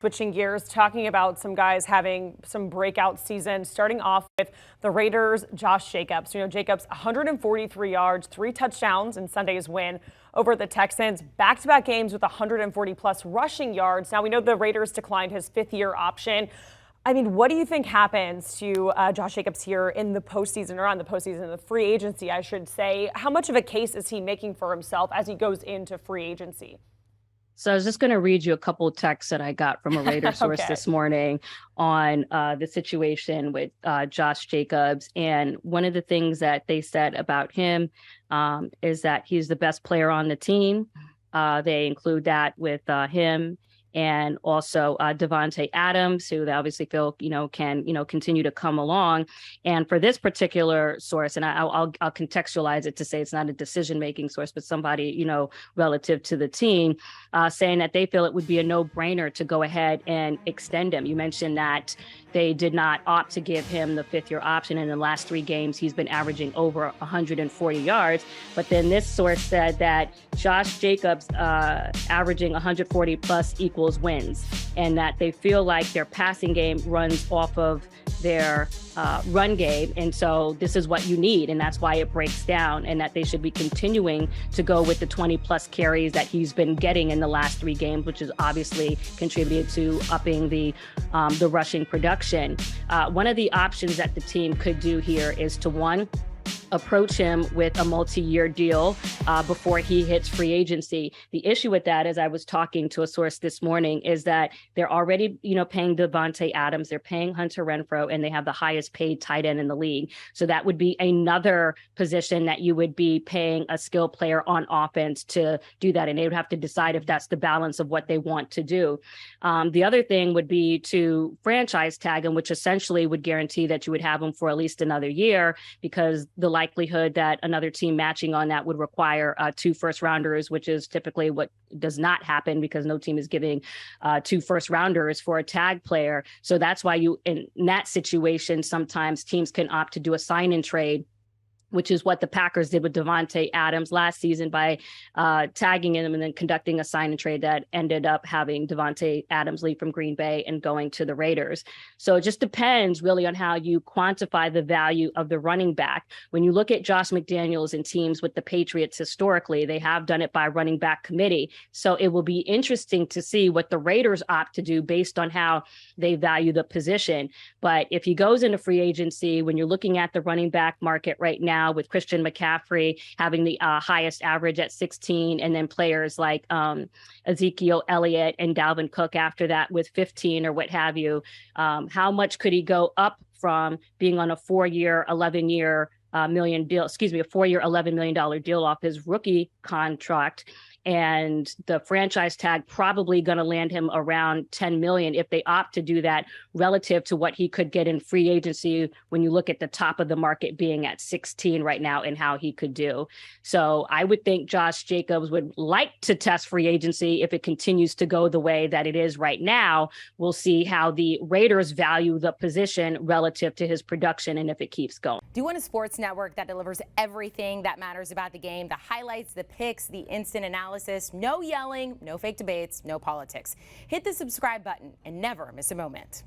Switching gears, talking about some guys having some breakout season, starting off with the Raiders' Josh Jacobs. Jacobs 143 yards, 3 touchdowns in Sunday's win over the Texans. Back-to-back games with 140-plus rushing yards. Now, we know the Raiders declined his fifth-year option. I mean, what do you think happens to Josh Jacobs here in the postseason, or on the postseason, the free agency, I should say? How much of a case is he making for himself as he goes into free agency? So I was just going to read you a couple of texts that I got from a Raider source this morning on the situation with Josh Jacobs. And one of the things that they said about him is that he's the best player on the team. They include that with him and also Davante Adams, who they obviously feel, can, continue to come along. And for this particular source, and I'll contextualize it to say it's not a decision-making source, but somebody, relative to the team, saying that they feel it would be a no-brainer to go ahead and extend him. You mentioned that they did not opt to give him the fifth-year option. In the last 3 games, he's been averaging over 140 yards. But then this source said that Josh Jacobs averaging 140 plus equals wins, and that they feel like their passing game runs off of their run game. And so this is what you need. And that's why it breaks down, and that they should be continuing to go with the 20 plus carries that he's been getting in the last 3 games, which has obviously contributed to upping the rushing production. One of the options that the team could do here is to, one, approach him with a multi-year deal before he hits free agency. The issue with that, as I was talking to a source this morning, is that they're already, paying Davante Adams, they're paying Hunter Renfrow, and they have the highest paid tight end in the league. So that would be another position that you would be paying a skill player on offense to do that. And they would have to decide if that's the balance of what they want to do. The other thing would be to franchise tag him, which essentially would guarantee that you would have him for at least another year, because the likelihood that another team matching on that would require 2 first-rounders, which is typically what does not happen because no team is giving 2 first-rounders for a tag player. So that's why in that situation, sometimes teams can opt to do a sign-and trade, which is what the Packers did with Davante Adams last season by tagging him and then conducting a sign and trade that ended up having Davante Adams leave from Green Bay and going to the Raiders. So it just depends really on how you quantify the value of the running back. When you look at Josh McDaniels and teams with the Patriots historically, they have done it by running back committee. So it will be interesting to see what the Raiders opt to do based on how they value the position. But if he goes into free agency, when you're looking at the running back market right now, with Christian McCaffrey having the highest average at 16, and then players like Ezekiel Elliott and Dalvin Cook after that with 15 or what have you, how much could he go up from being on a 4-year, $11 million deal, a $4-year, $11 million deal off his rookie contract? And the franchise tag probably going to land him around $10 million if they opt to do that, relative to what he could get in free agency when you look at the top of the market being at 16 right now and how he could do. So I would think Josh Jacobs would like to test free agency if it continues to go the way that it is right now. We'll see how the Raiders value the position relative to his production and if it keeps going. Do you want a sports network that delivers everything that matters about the game? The highlights, the picks, the instant analysis, no yelling, no fake debates, no politics. Hit the subscribe button and never miss a moment.